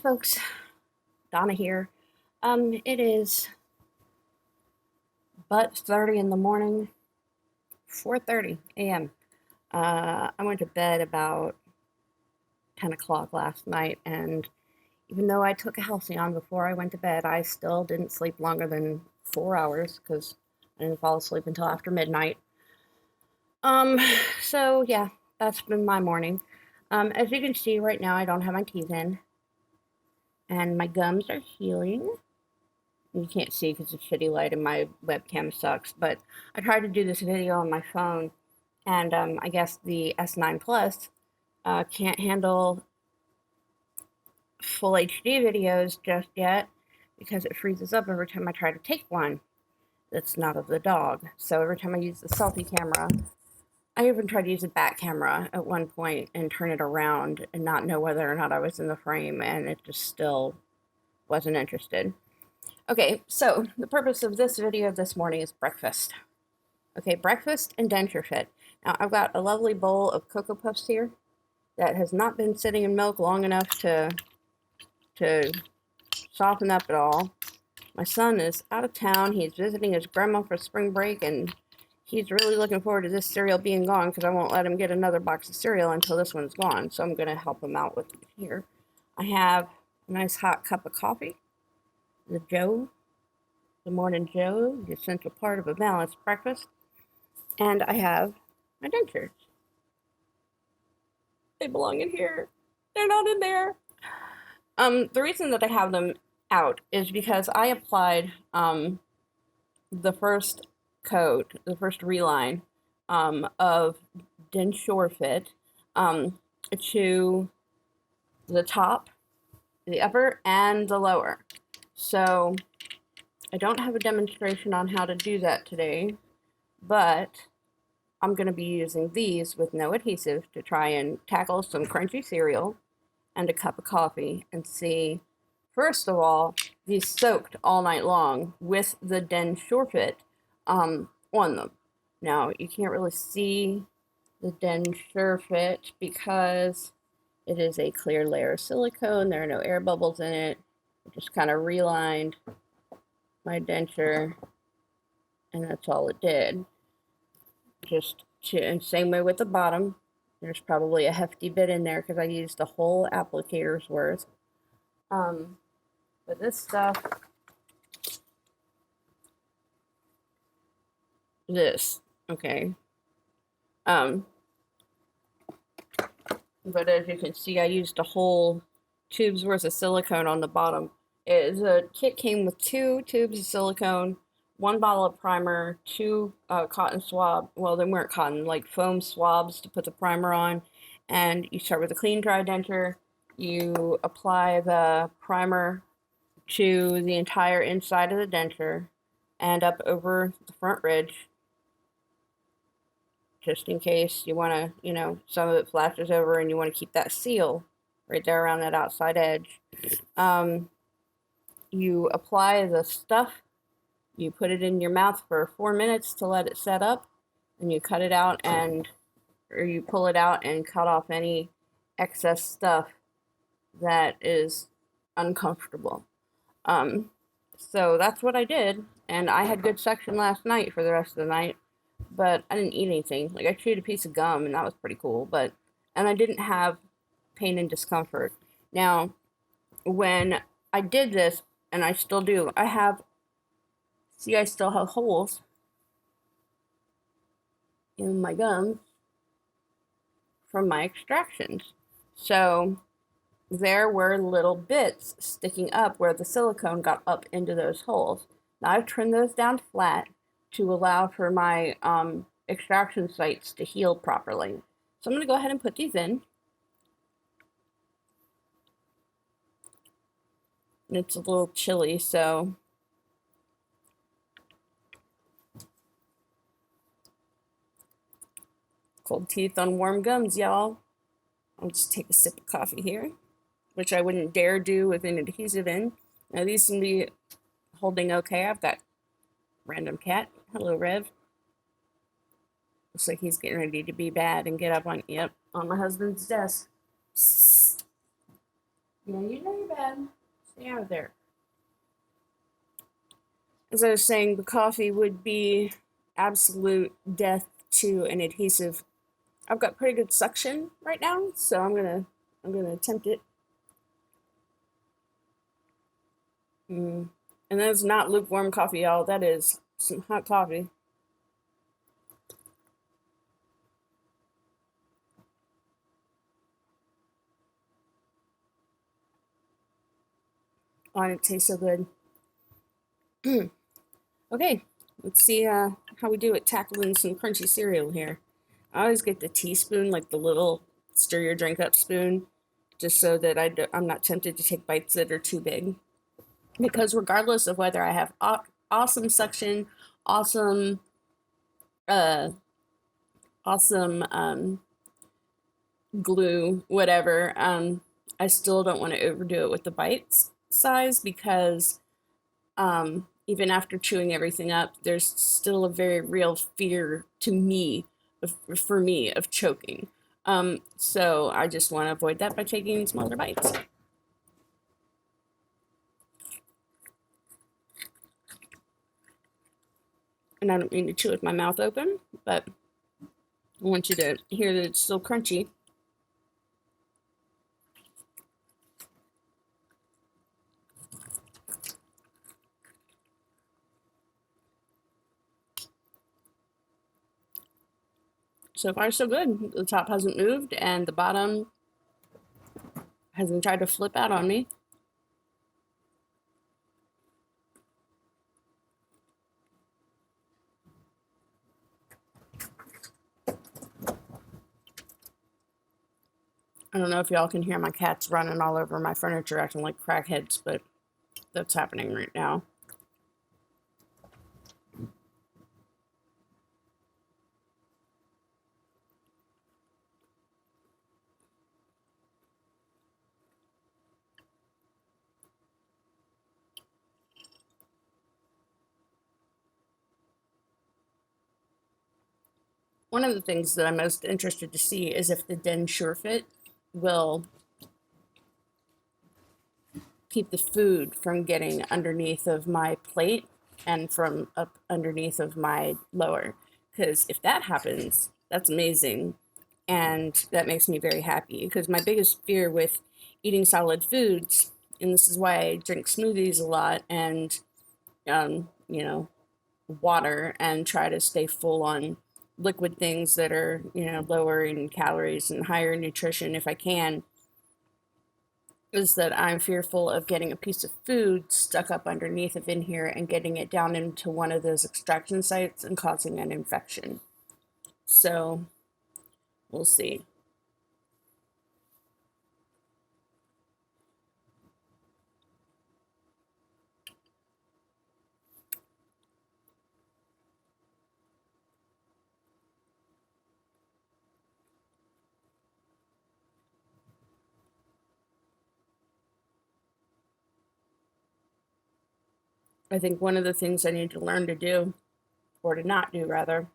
folks, Donna here. It is but 30 in the morning, 4:30 a.m. I went to bed about 10 o'clock last night, and even though I took a Halcyon before I went to bed, I still didn't sleep longer than 4 hours because I didn't fall asleep until after midnight. Um, so yeah, that's been my morning. As you can see right now, I don't have my teeth in, and my gums are healing. You can't see because it's shitty light and my webcam sucks, but I tried to do this video on my phone, and I guess the S9 Plus can't handle full HD videos just yet because it freezes up every time I try to take one that's not of the dog. So every time I use the selfie camera, I even tried to use a back camera at one point and turn it around and not know whether or not I was in the frame, and it just still wasn't interested. Okay, so the purpose of this video this morning is breakfast. Okay, breakfast and DensureFit. Now, I've got a lovely bowl of Cocoa Puffs here that has not been sitting in milk long enough to soften up at all. My son is out of town. He's visiting his grandma for spring break, and he's really looking forward to this cereal being gone because I won't let him get another box of cereal until this one's gone. So I'm going to help him out with it here. I have a nice hot cup of coffee. The Morning Joe, the essential part of a balanced breakfast. And I have my dentures. They belong in here. They're not in there. The reason that I have them out is because I applied the first coat, the first reline of DenSureFit to the top, the upper, and the lower. So I don't have a demonstration on how to do that today, but I'm going to be using these with no adhesive to try and tackle some crunchy cereal and a cup of coffee and see, first of all, these soaked all night long with the DenSureFit on them. Now, you can't really see the DenSureFit because it is a clear layer of silicone. There are no air bubbles in it. I just kind of relined my denture, and that's all it did. And same way with the bottom. There's probably a hefty bit in there because I used a whole applicator's worth. But this stuff, okay. But as you can see, I used a whole tube's worth of silicone on the bottom. The kit came with 2 tubes of silicone, 1 bottle of primer, 2 cotton swab. Well, they weren't cotton, like foam swabs to put the primer on. And you start with a clean, dry denture. You apply the primer to the entire inside of the denture and up over the front ridge, just in case you want to, some of it flashes over and you want to keep that seal right there around that outside edge. You apply the stuff, you put it in your mouth for 4 minutes to let it set up, and you cut it out or you pull it out and cut off any excess stuff that is uncomfortable. So that's what I did, and I had good suction last night for the rest of the night, but I didn't eat anything. Like, I chewed a piece of gum, and that was pretty cool, and I didn't have pain and discomfort. Now, when I did this, and I still do, I still have holes in my gums from my extractions. So there were little bits sticking up where the silicone got up into those holes. Now I've trimmed those down flat to allow for my extraction sites to heal properly. So I'm going to go ahead and put these in. It's a little chilly, so cold teeth on warm gums, y'all. I'll just take a sip of coffee here, which I wouldn't dare do with an adhesive in. Now these can be holding okay. I've got random cat. Hello, Rev. Looks like he's getting ready to be bad and get up on my husband's desk. No, you know you're bad. Stay out of there. As I was saying, the coffee would be absolute death to an adhesive. I've got pretty good suction right now, so I'm gonna attempt it. And that's not lukewarm coffee, y'all. That is some hot coffee. Oh, and it tastes so good. Okay, let's see how we do at tackling some crunchy cereal here. I always get the teaspoon, like the little stir your drink up spoon, just so that I'm not tempted to take bites that are too big. Because regardless of whether I have awesome suction, awesome, uh, awesome glue, whatever, I still don't want to overdo it with the bites size because even after chewing everything up, there's still a very real fear to me, for me, of choking. So I just want to avoid that by taking smaller bites. And I don't mean to chew with my mouth open, but I want you to hear that it's still crunchy. So far, so good. The top hasn't moved, and the bottom hasn't tried to flip out on me. I don't know if y'all can hear my cats running all over my furniture acting like crackheads, but that's happening right now. One of the things that I'm most interested to see is if the DenSureFit will keep the food from getting underneath of my plate and from up underneath of my lower. Because if that happens, that's amazing. And that makes me very happy. Because my biggest fear with eating solid foods, and this is why I drink smoothies a lot and, you know, water and try to stay full on liquid things that are, lower in calories and higher in nutrition if I can, is that I'm fearful of getting a piece of food stuck up underneath of in here and getting it down into one of those extraction sites and causing an infection. So we'll see. I think one of the things I need to learn to do, or to not do rather,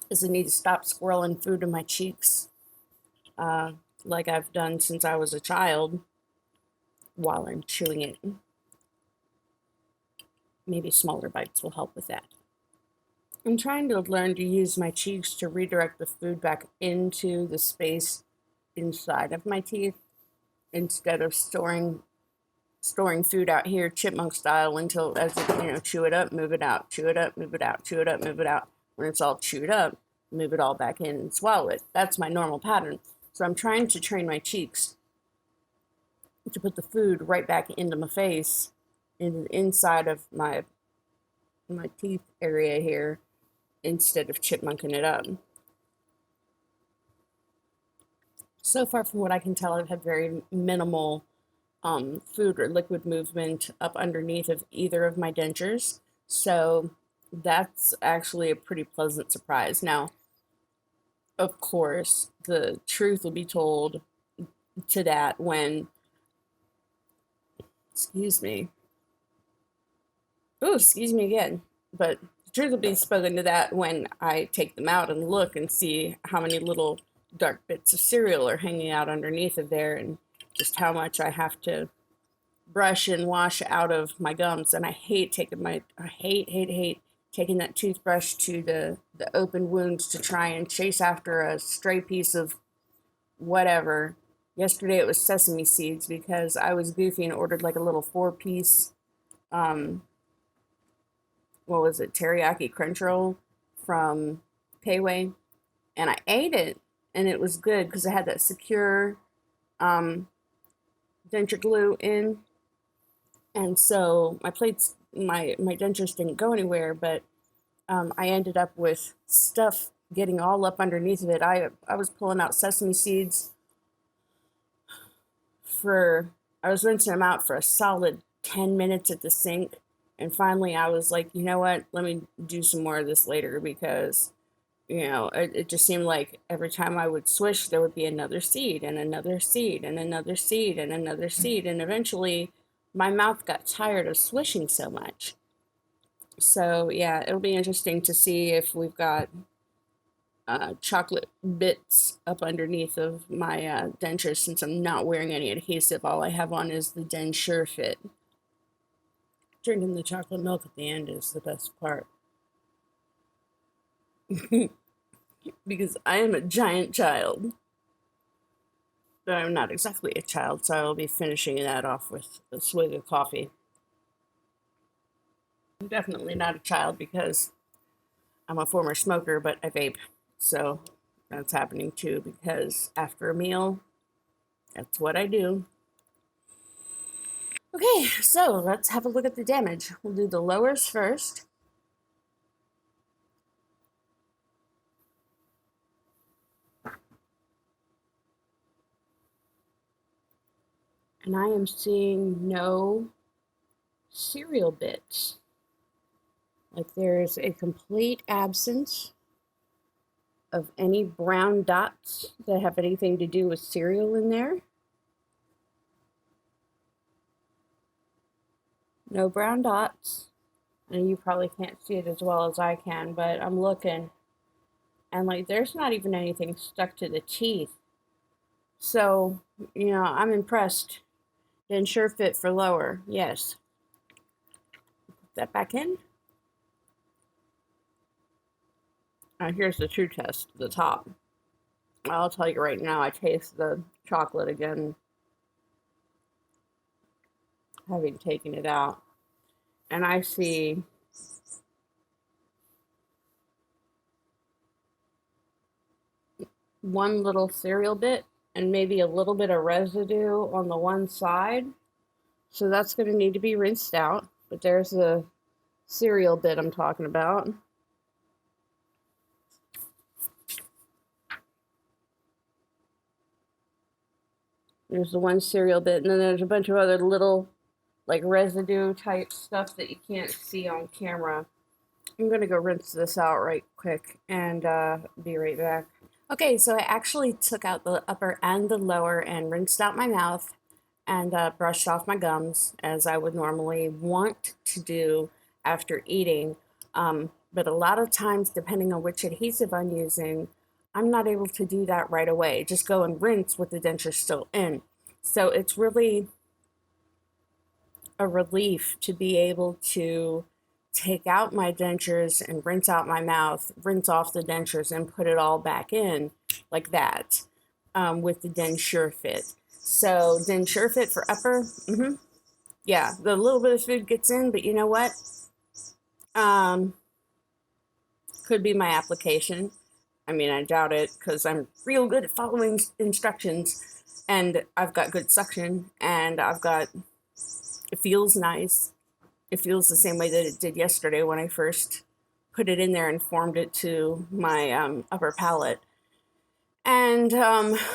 is I need to stop swirling food in my cheeks, uh, like I've done since I was a child while I'm chewing it. Maybe smaller bites will help with that. I'm trying to learn to use my cheeks to redirect the food back into the space inside of my teeth instead of storing food out here chipmunk style until as it, chew it up, move it out, chew it up, move it out, chew it up, move it out. When it's all chewed up, move it all back in and swallow it. That's my normal pattern. So I'm trying to train my cheeks to put the food right back into my face, in the inside of my teeth area here, instead of chipmunking it up. So far, from what I can tell, I've had very minimal food or liquid movement up underneath of either of my dentures. So that's actually a pretty pleasant surprise. Now, of course, the truth will be told to that when, excuse me, Oh, excuse me again. But the truth will be spoken to that when I take them out and look and see how many little dark bits of cereal are hanging out underneath of there, and just how much I have to brush and wash out of my gums. And I hate taking I hate taking that toothbrush to the open wounds to try and chase after a stray piece of whatever. Yesterday it was sesame seeds because I was goofy and ordered like a little 4-piece, um, what was it, teriyaki crunch roll from Payway, and I ate it, and it was good because it had that secure um, denture glue in, and so my dentures didn't go anywhere, but I ended up with stuff getting all up underneath of it. I was pulling out sesame seeds for I was rinsing them out for a solid 10 minutes at the sink. And finally, I was like, you know what? Let me do some more of this later because, it just seemed like every time I would swish, there would be another seed and another seed and another seed and another seed. And eventually, my mouth got tired of swishing so much. So, yeah, it'll be interesting to see if we've got chocolate bits up underneath of my dentures since I'm not wearing any adhesive. All I have on is the DenSureFit. Drinking the chocolate milk at the end is the best part. Because I am a giant child. But I'm not exactly a child, so I'll be finishing that off with a swig of coffee. I'm definitely not a child because I'm a former smoker, but I vape. So that's happening too because after a meal, that's what I do. Okay, so let's have a look at the damage. We'll do the lowers first. And I am seeing no cereal bits. Like there's a complete absence of any brown dots that have anything to do with cereal in there. No brown dots. And you probably can't see it as well as I can, but I'm looking and like there's not even anything stuck to the teeth. So, I'm impressed. DensureFit for lower, yes. Put that back in. Here's the true test, the top. I'll tell you right now, I taste the chocolate again, having taken it out. And I see one little cereal bit and maybe a little bit of residue on the one side. So that's going to need to be rinsed out. But there's the cereal bit I'm talking about. There's the one cereal bit, and then there's a bunch of other little, like, residue type stuff that you can't see on camera. I'm gonna go rinse this out right quick and be right back. Okay, so I actually took out the upper and the lower and rinsed out my mouth and brushed off my gums as I would normally want to do after eating. But a lot of times, depending on which adhesive I'm using, I'm not able to do that right away. Just go and rinse with the denture still in. So it's really a relief to be able to take out my dentures and rinse out my mouth, rinse off the dentures, and put it all back in like that with the DenSureFit. So DenSureFit for upper, yeah, the little bit of food gets in, but you know what? Could be my application. I mean, I doubt it because I'm real good at following instructions, and I've got good suction, and it feels nice. It feels the same way that it did yesterday when I first put it in there and formed it to my upper palate. And, that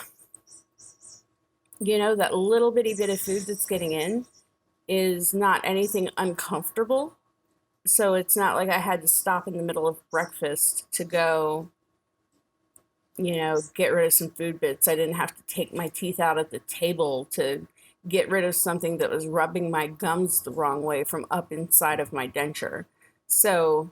little bitty bit of food that's getting in is not anything uncomfortable. So it's not like I had to stop in the middle of breakfast to go, get rid of some food bits. I didn't have to take my teeth out at the table to get rid of something that was rubbing my gums the wrong way from up inside of my denture. So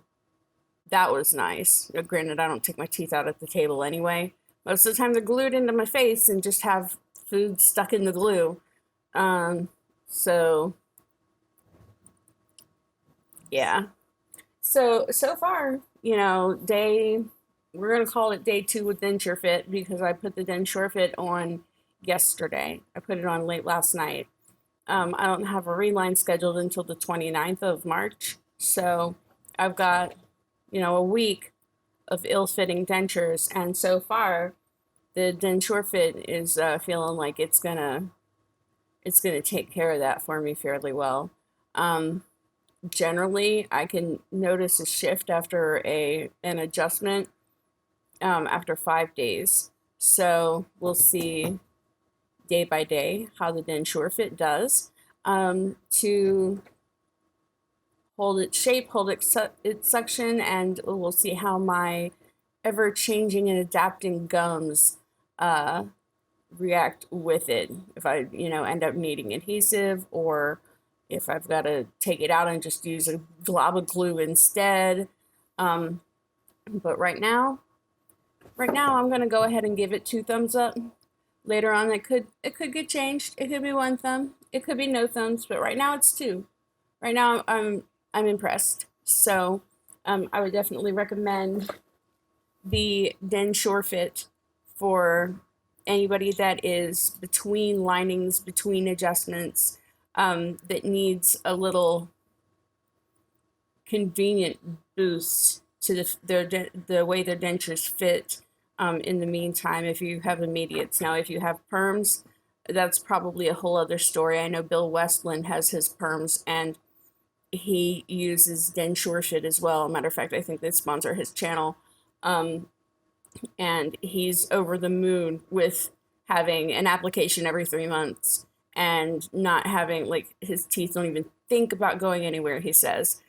that was nice. Granted, I don't take my teeth out at the table anyway. Most of the time they're glued into my face and just have food stuck in the glue. So yeah. So far, you know, we're gonna call it day 2 with DensureFit because I put the DensureFit on yesterday. I put it on late last night. I don't have a reline scheduled until the 29th of March, so I've got, you know, a week of ill-fitting dentures, and so far the DensureFit is feeling like it's gonna take care of that for me fairly well. Generally, I can notice a shift after an adjustment after 5 days. So we'll see day by day how the DensureFit does to hold its shape, hold its suction, and we'll see how my ever-changing and adapting gums react with it. If I, you know, end up needing adhesive, or if I've got to take it out and just use a glob of glue instead. But right now I'm gonna go ahead and give it 2 thumbs up. Later on, it could get changed. It could be 1 thumb. It could be no thumbs. But right now it's 2. Right now I'm impressed. So I would definitely recommend the DensureFit for anybody that is between linings, between adjustments, that needs a little convenient boost to the way their dentures fit in the meantime if you have immediates. Now, if you have perms, that's probably a whole other story. I know Bill Westland has his perms, and he uses DensureFit as well. Matter of fact, I think they sponsor his channel. And he's over the moon with having an application every 3 months and not having, like, his teeth don't even think about going anywhere, he says.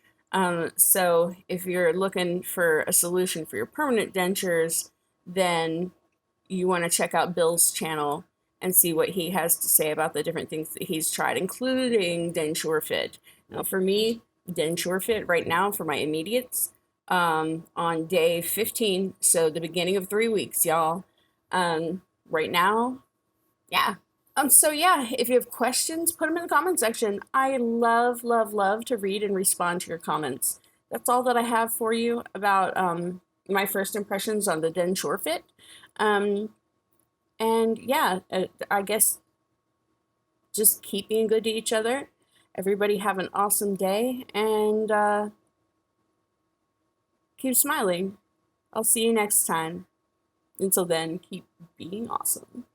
So if you're looking for a solution for your permanent dentures, then you want to check out Bill's channel and see what he has to say about the different things that he's tried, including DensureFit. Now, for me, DensureFit right now for my immediates, on day 15, so the beginning of 3 weeks, y'all. Right now, yeah. So yeah, if you have questions, put them in the comment section. I love, love, love to read and respond to your comments. That's all that I have for you about my first impressions on the DensureFit. And yeah, I guess just keep being good to each other. Everybody have an awesome day, and keep smiling. I'll see you next time. Until then, keep being awesome.